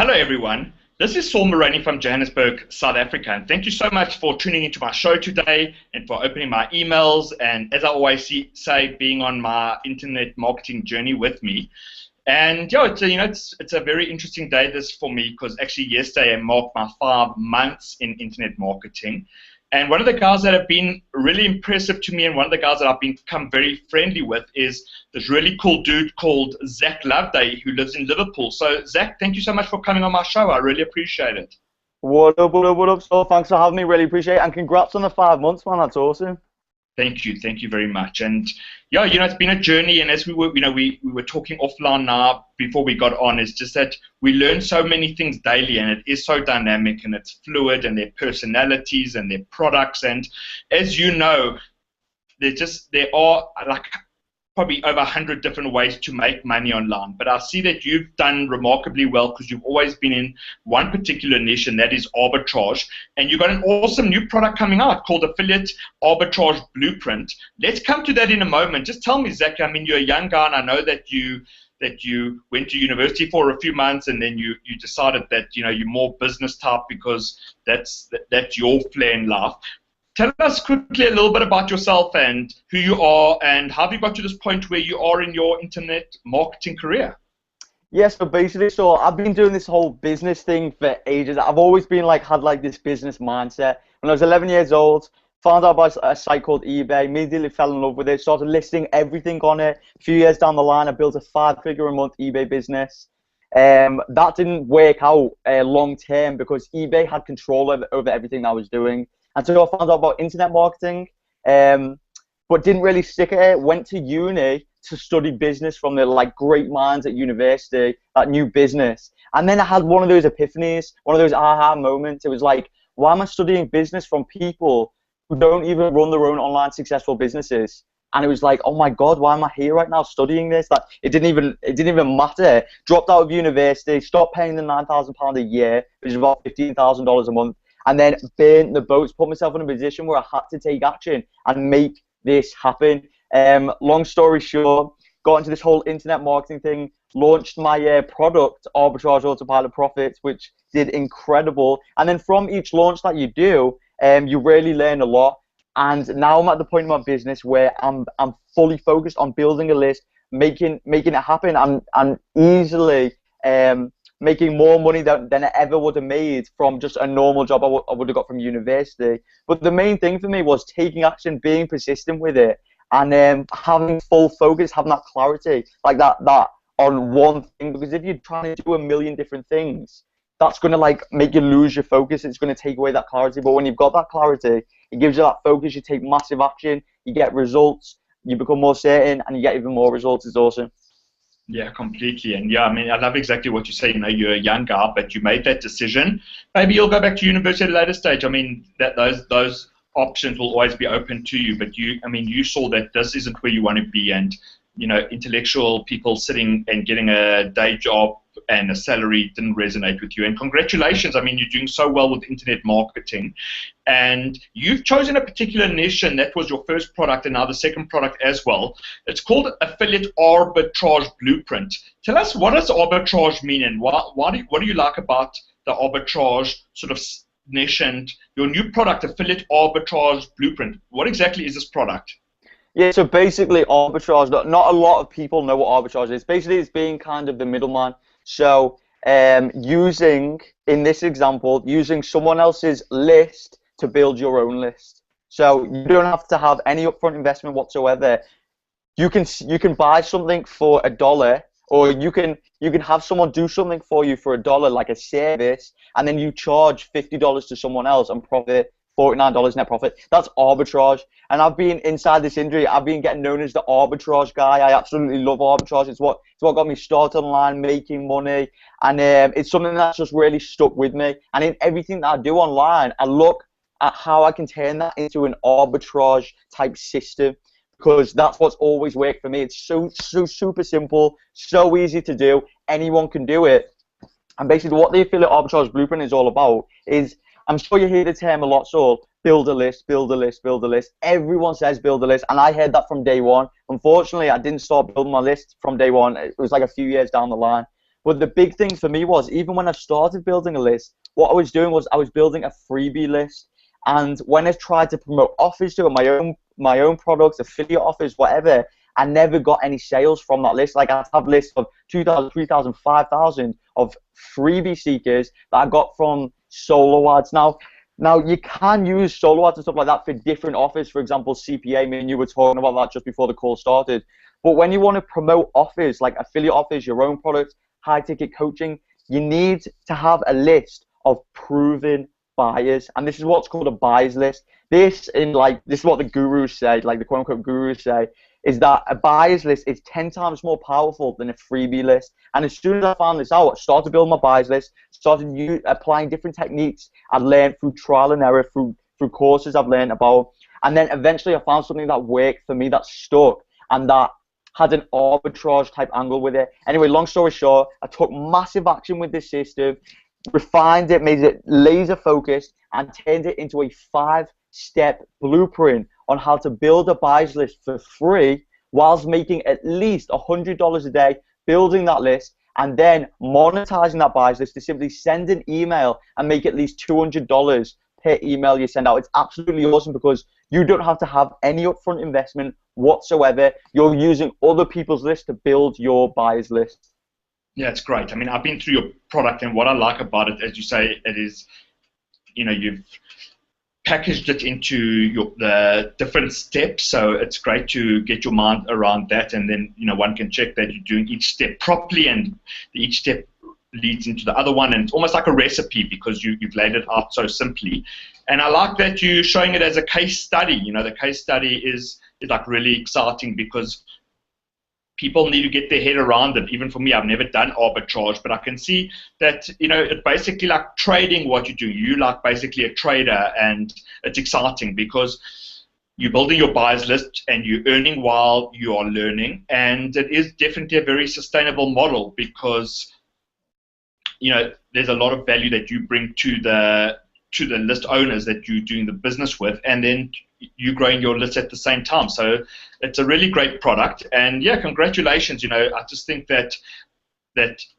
Hello, everyone. This is Saul Maraney from Johannesburg, South Africa, and thank you so much for tuning into my show today and for opening my emails and, as I always say, being on my internet marketing journey with me. And yeah, it's a very interesting day this for me because actually yesterday I marked my 5 months in internet marketing. And one of the guys that have been really impressive to me and one of the guys that I've become very friendly with is this really cool dude called Zach Loveday who lives in Liverpool. So Zach, thank you so much for coming on my show. I really appreciate it. What up, what up, what up? So thanks for having me. Really appreciate it. And congrats on the 5 months, man. That's awesome. Thank you very much. And yeah, it's been a journey. And as we were, we were talking offline now before we got on, it's just that we learn so many things daily, and it is so dynamic and it's fluid, and their personalities and their products. And as you know, there are like probably over 100 different ways to make money online. But I see that you've done remarkably well because you've always been in one particular niche, and that is arbitrage. And you've got an awesome new product coming out called Affiliate Arbitrage Blueprint. Let's come to that in a moment. Just tell me, Zach, I mean, you're a young guy, and I know that you went to university for a few months, and then you decided that you're more business type because that's your flair in life. Tell us quickly a little bit about yourself and who you are, and how have you got to this point where you are in your internet marketing career? Yeah, so basically, I've been doing this whole business thing for ages. I've always been had this business mindset. When I was 11 years old, found out about a site called eBay, immediately fell in love with it, started listing everything on it. A few years down the line, I built a 5-figure a month eBay business. That didn't work out long term because eBay had control over everything I was doing. And so I found out about internet marketing, but didn't really stick at it. Went to uni to study business from the great minds at university that knew business. And then I had one of those epiphanies, one of those aha moments. It was like, why am I studying business from people who don't even run their own online successful businesses? And it was like, oh my God, why am I here right now studying this? It didn't even matter. Dropped out of university, stopped paying the £9,000 a year, which is about $15,000 a month. And then burnt the boats, put myself in a position where I had to take action and make this happen. Long story short, got into this whole internet marketing thing, launched my product, Arbitrage Autopilot Profits, which did incredible. And then from each launch that you do, you really learn a lot. And now I'm at the point in my business where I'm fully focused on building a list, making it happen, and easily making more money than I ever would have made from just a normal job I would have got from university. But the main thing for me was taking action, being persistent with it, and having full focus, having that clarity, that on one thing. Because if you're trying to do a million different things, that's going to make you lose your focus. It's going to take away that clarity. But when you've got that clarity, it gives you that focus. You take massive action, you get results, you become more certain, and you get even more results. It's awesome. Yeah, completely. And yeah, I mean, I love exactly what you say. You're a young guy, but you made that decision. Maybe you'll go back to university at a later stage. I mean, that those options will always be open to you. But you saw that this isn't where you want to be, and intellectual people sitting and getting a day job and a salary didn't resonate with you. And congratulations. I mean, you're doing so well with internet marketing, and you've chosen a particular niche, and that was your first product, and now the second product as well. It's called Affiliate Arbitrage Blueprint. Tell us, what does arbitrage mean, and what do you like about the arbitrage sort of niche and your new product, Affiliate Arbitrage Blueprint? What exactly is this product? Yeah, so basically arbitrage, not a lot of people know what arbitrage is. Basically, it's being kind of the middleman. So in this example, using someone else's list to build your own list. So you don't have to have any upfront investment whatsoever. You can buy something for $1, or you can have someone do something for you for $1, like a service, and then you charge $50 to someone else and profit $49 net profit. That's arbitrage. And I've been inside this industry. I've been getting known as the arbitrage guy. I absolutely love arbitrage. It's what got me started online, making money, and it's something that's just really stuck with me. And in everything that I do online, I look at how I can turn that into an arbitrage type system, because that's what's always worked for me. It's so super simple, so easy to do. Anyone can do it. And basically what the Affiliate Arbitrage Blueprint is all about is, I'm sure you hear the term a lot, Saul, build a list, build a list, build a list. Everyone says build a list, and I heard that from day one. Unfortunately, I didn't start building my list from day one. It was like a few years down the line. But the big thing for me was, even when I started building a list, what I was doing was I was building a freebie list. And when I tried to promote offers to it, my own products, affiliate offers, whatever, I never got any sales from that list. Like, I have lists of 2,000, 3,000, 5,000 of freebie seekers that I got from solo ads. Now you can use solo ads and stuff like that for different offers. For example, CPA, me and you were talking about that just before the call started. But when you want to promote offers, like affiliate offers, your own products, high ticket coaching, you need to have a list of proven buyers. And this is what's called a buyers list. This is what the gurus say, like the quote unquote gurus say, is that a buyers list is 10 times more powerful than a freebie list. And as soon as I found this out, I started building my buyers list, started applying different techniques I've learned through trial and error, through courses I've learned about. And then eventually I found something that worked for me, that stuck, and that had an arbitrage type angle with it. Anyway, long story short, I took massive action with this system, refined it, made it laser focused, and turned it into a 5-step blueprint on how to build a buyers list for free whilst making at least $100 a day, building that list, and then monetizing that buyers list to simply send an email and make at least $200 per email you send out. It's absolutely awesome because you don't have to have any upfront investment whatsoever. You're using other people's lists to build your buyers list. Yeah, it's great. I mean, I've been through your product, and what I like about it, as you say, it is, you've packaged it into the different steps, so it's great to get your mind around that, and then one can check that you're doing each step properly, and each step leads into the other one, and it's almost like a recipe because you've laid it out so simply. And I like that you're showing it as a case study. The case study is like really exciting because people need to get their head around it. Even for me, I've never done arbitrage, but I can see that, it's basically like trading what you do. You like basically a trader, and it's exciting because you're building your buyers list and you're earning while you are learning. And it is definitely a very sustainable model because, there's a lot of value that you bring to the list owners that you're doing the business with, and then you growing your list at the same time. So it's a really great product, and yeah, congratulations. I just think that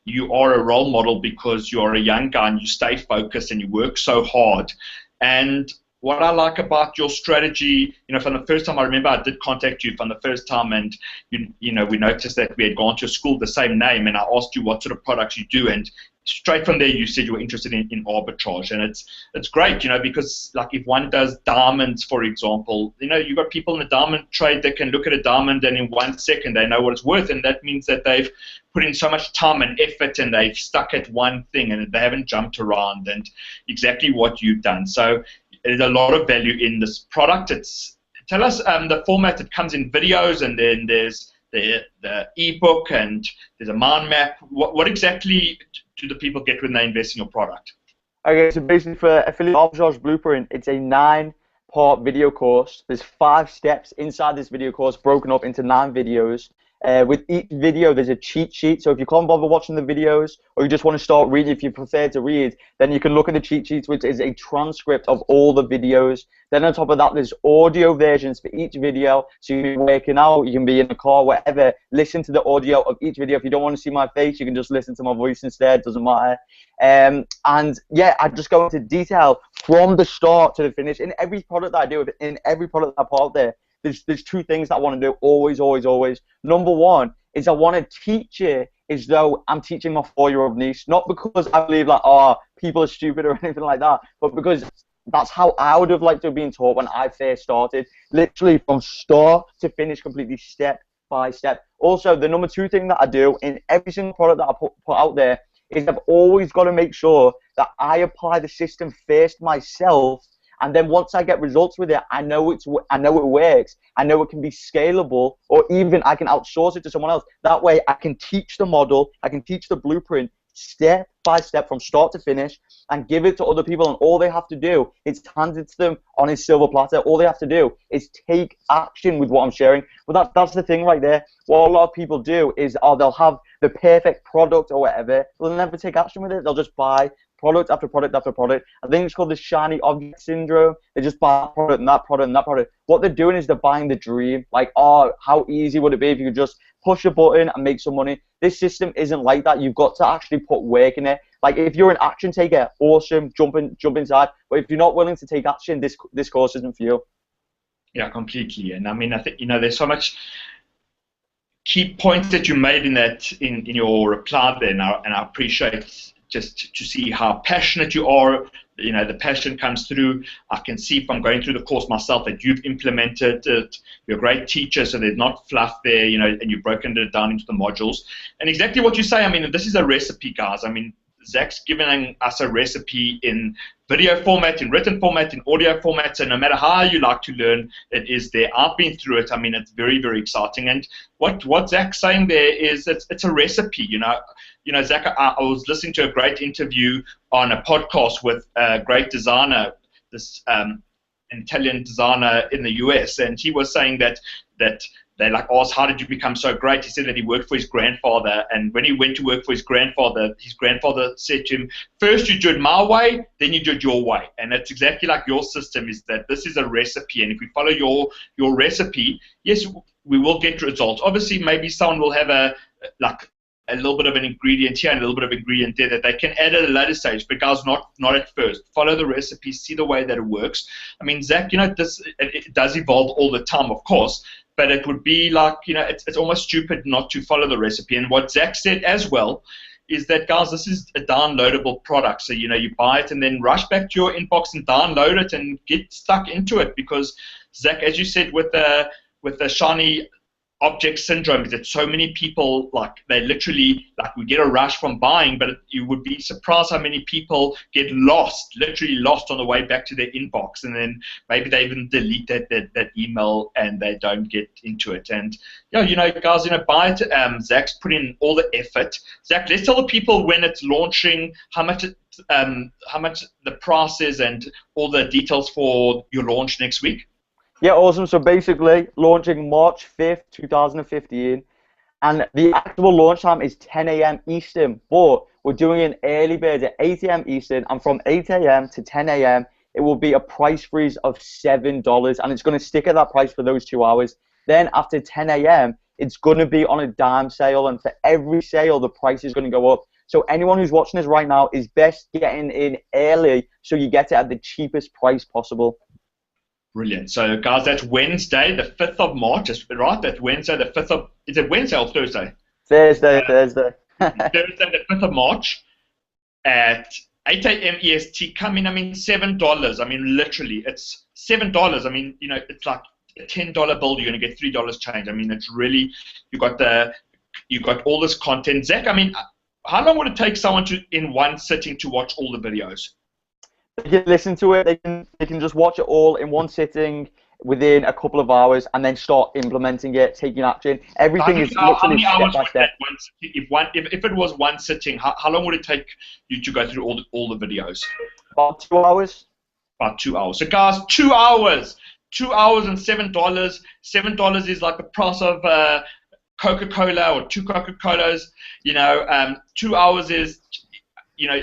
you are a role model because you're a young guy and you stay focused and you work so hard. And what I like about your strategy, from the first time, I remember I did contact you from the first time, and we noticed that we had gone to a school the same name, and I asked you what sort of products you do, and straight from there you said you were interested in arbitrage. And it's great, because like if one does diamonds, for example, you've got people in the diamond trade that can look at a diamond and in 1 second they know what it's worth, and that means that they've put in so much time and effort and they've stuck at one thing and they haven't jumped around, and exactly what you've done. So there's a lot of value in this product. Tell us the format. It comes in videos, and then there's the ebook, and there's a mind map. What exactly do the people get when they invest in your product? Okay, so basically for Affiliate Arbitrage Blueprint, it's a 9-part video course. There's 5 steps inside this video course broken up into 9 videos. With each video, there's a cheat sheet. So if you can't bother watching the videos, or you just want to start reading, if you prefer to read, then you can look at the cheat sheets, which is a transcript of all the videos. Then on top of that, there's audio versions for each video. So you can be working out, you can be in the car, whatever. Listen to the audio of each video. If you don't want to see my face, you can just listen to my voice instead. Doesn't matter. And yeah, I just go into detail from the start to the finish. In every product that I do, in every product that I put out there, there's 2 things that I want to do always. Number one is I want to teach it as though I'm teaching my 4-year-old niece, not because I believe like, people are stupid or anything like that, but because that's how I would have liked to have been taught when I first started, literally from start to finish, completely step by step. Also, the number 2 thing that I do in every single product that I put out there is I've always got to make sure that I apply the system first myself. And then once I get results with it, I know it works. I know it can be scalable, or even I can outsource it to someone else. That way I can teach the model, I can teach the blueprint step by step from start to finish, and give it to other people. And all they have to do is hand it to them on a silver platter. All they have to do is take action with what I'm sharing. But that's the thing right there. What a lot of people do is they'll have the perfect product or whatever. They'll never take action with it. They'll just buy, product after product after product. I think it's called the shiny object syndrome. They just buy that product and that product and that product. What they're doing is they're buying the dream. Like, oh, how easy would it be if you could just push a button and make some money? This system isn't like that. You've got to actually put work in it. Like, if you're an action taker, awesome, jump inside. But if you're not willing to take action, this course isn't for you. Yeah, completely. And I mean, I think, there's so much key points that you made in your reply there, and I appreciate just to see how passionate you are. The passion comes through. I can see from going through the course myself that you've implemented it. You're a great teacher, so there's not fluff there, and you've broken it down into the modules. And exactly what you say, I mean, this is a recipe, guys. I mean, Zach's giving us a recipe in video format, in written format, in audio format, so no matter how you like to learn, it is there. I've been through it. I mean, it's very, very exciting. And what Zach's saying there is it's a recipe, Zach, I was listening to a great interview on a podcast with a great designer, this Italian designer in the US, and he was saying that they asked, how did you become so great? He said that he worked for his grandfather, and when he went to work for his grandfather said to him, first you do it my way, then you do it your way. And it's exactly like your system, is that this is a recipe, and if we follow your recipe, yes, we will get results. Obviously, maybe someone will have a little bit of an ingredient here and a little bit of ingredient there that they can add at a later stage, but guys, not at first. Follow the recipe, see the way that it works. I mean, Zach, it does evolve all the time, of course, but it would be like, it's almost stupid not to follow the recipe. And what Zach said as well is that, guys, this is a downloadable product. So, you buy it and then rush back to your inbox and download it and get stuck into it, because, Zach, as you said, with the shiny object syndrome, is that so many people, they literally, we get a rush from buying, but you would be surprised how many people get literally lost on the way back to their inbox, and then maybe they even delete that email and they don't get into it. And guys, buy it. Zach's put in all the effort. Zach, let's tell the people when it's launching, how much the price is, and all the details for your launch next week. Yeah, awesome. So basically, launching March 5th, 2015, and the actual launch time is 10 a.m. Eastern, but we're doing an early bird at 8 a.m. Eastern, and from 8 a.m. to 10 a.m., it will be a price freeze of $7, and it's going to stick at that price for those 2 hours. Then after 10 a.m., it's going to be on a dime sale, and for every sale, the price is going to go up. So anyone who's watching this right now is best getting in early so you get it at the cheapest price possible. Brilliant. So, guys, that's Wednesday, the 5th of March, right? That's Wednesday, the 5th of... Is it Wednesday or Thursday? Thursday. Thursday, the 5th of March at 8 a.m. EST. Come in, I mean, $7. I mean, literally, it's $7. I mean, it's like a $10 bill. You're going to get $3 change. I mean, it's really... You got all this content. Zach, I mean, how long would it take someone in one sitting to watch all the videos? They can listen to it. They can just watch it all in one sitting within a couple of hours, and then start implementing it, taking action. Everything is literally step by step. If it was one sitting, how long would it take you to go through all the videos? About 2 hours. About 2 hours. So, guys, 2 hours. 2 hours and $7. $7 is like the price of Coca-Cola or 2 Coca-Colas. 2 hours is...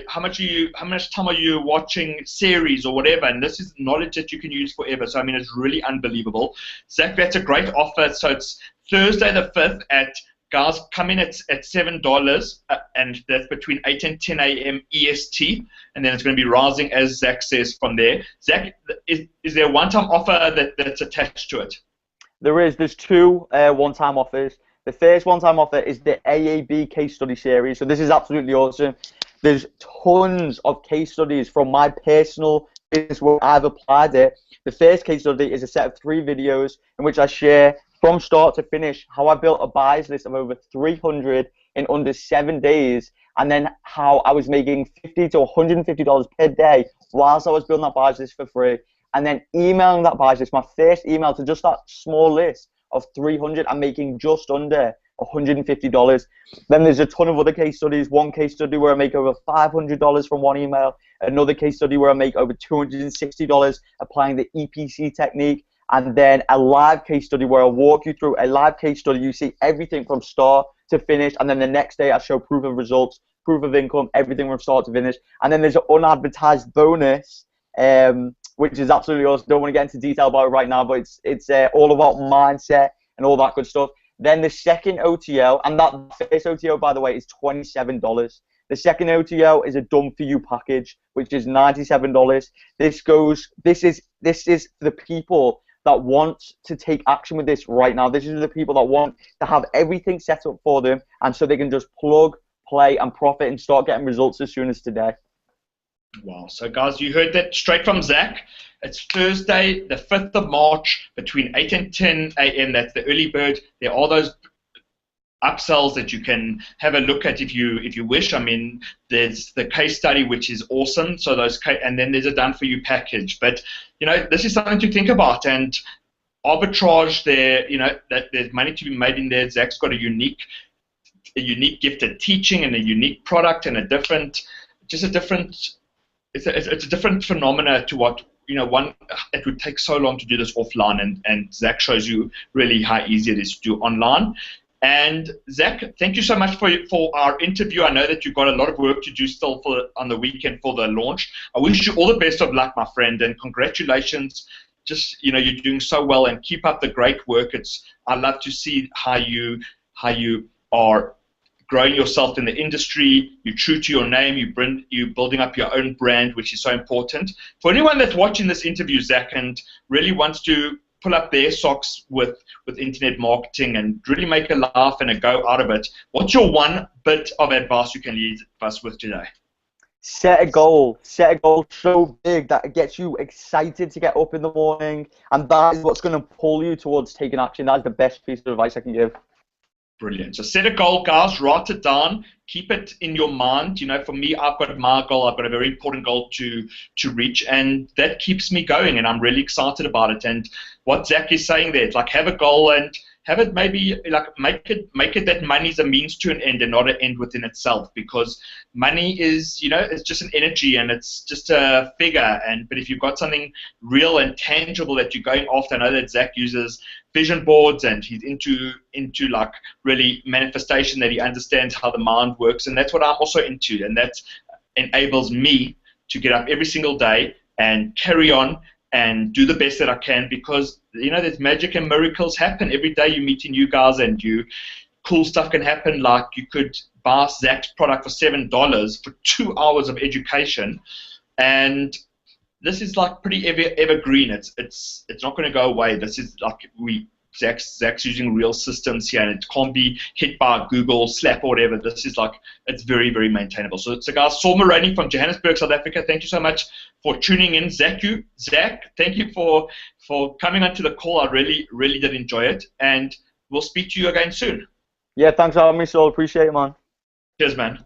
how much time are you watching series or whatever, and this is knowledge that you can use forever. So, I mean, it's really unbelievable. Zach, that's a great offer. So it's Thursday the 5th guys, come in at $7, and that's between 8 and 10 a.m. EST, and then it's going to be rising, as Zach says, from there. Zach, is there a one-time offer that's attached to it? There's two one-time offers. The first one-time offer is the AAB case study series. So this is absolutely awesome. There's tons of case studies from my personal business where I've applied it. The first case study is a set of 3 videos in which I share from start to finish how I built a buyers list of over 300 in under 7 days, and then how I was making $50 to $150 per day whilst I was building that buyers list for free, and then emailing that buyers list, my first email to just that small list of 300 and making just under $150. Then there's a ton of other case studies. One case study where I make over $500 from one email. Another case study where I make over $260 applying the EPC technique. And then a live case study where I'll walk you through a live case study. You see everything from start to finish. And then the next day I show proof of results proof of income, everything from start to finish. And then there's an unadvertised bonus, which is absolutely awesome. Don't want to get into detail about it right now, but it's all about mindset and all that good stuff. Then the second OTO, and that first OTO, by the way, is $27. The second OTO is a done for you package, which is $97. This is the people that want to take action with this right now. This is the people that want to have everything set up for them, and so they can just plug, play, and profit and start getting results as soon as today. Wow. So, guys, you heard that straight from Zach. It's Thursday, the 5th of March, between 8 and 10 a.m. That's the early bird. There are those upsells that you can have a look at if you wish. I mean, there's the case study, which is awesome. So and then there's a done for you package. But this is something to think about. And arbitrage, that there's money to be made in there. Zach's got a unique gift at teaching and a unique product and it's a different phenomena to what it would take so long to do this offline, and Zach shows you really how easy it is to do online. And Zach, thank you so much for our interview. I know that you've got a lot of work to do still on the weekend for the launch. I wish you all the best of luck, my friend, and congratulations. Just you're doing so well, and keep up the great work. I love to see how you are growing yourself in the industry. You're true to your name. You're building up your own brand, which is so important. For anyone that's watching this interview, Zach, and really wants to pull up their socks with internet marketing and really make a laugh and a go out of it, what's your one bit of advice you can leave us with today? Set a goal. Set a goal so big that it gets you excited to get up in the morning, and that is what's going to pull you towards taking action. That is the best piece of advice I can give. Brilliant. So set a goal, guys. Write it down. Keep it in your mind. For me, I've got my goal. I've got a very important goal to reach, and that keeps me going, and I'm really excited about it. And what Zach is saying there, it's like have a goal and have it maybe like make it that money is a means to an end and not an end within itself, because money is it's just an energy and it's just a figure. But if you've got something real and tangible that you're going after, I know that Zach uses vision boards and he's into like really manifestation, that he understands how the mind works, and that's what I'm also into, and that enables me to get up every single day and carry on and do the best that I can, because there's magic and miracles happen every day. You're meeting new guys and cool stuff can happen. Like you could buy Zach's product for $7 for 2 hours of education, and this is like pretty evergreen. It's not going to go away. This is like Zach's using real systems here, and it can't be hit by Google, Slap, or whatever. This is like, it's very, very maintainable. So guys, Saul Maraney from Johannesburg, South Africa, thank you so much for tuning in. Zach, thank you for coming onto the call. I really, really did enjoy it, and we'll speak to you again soon. Yeah, thanks for having me, Saul. Appreciate it, man. Cheers, man.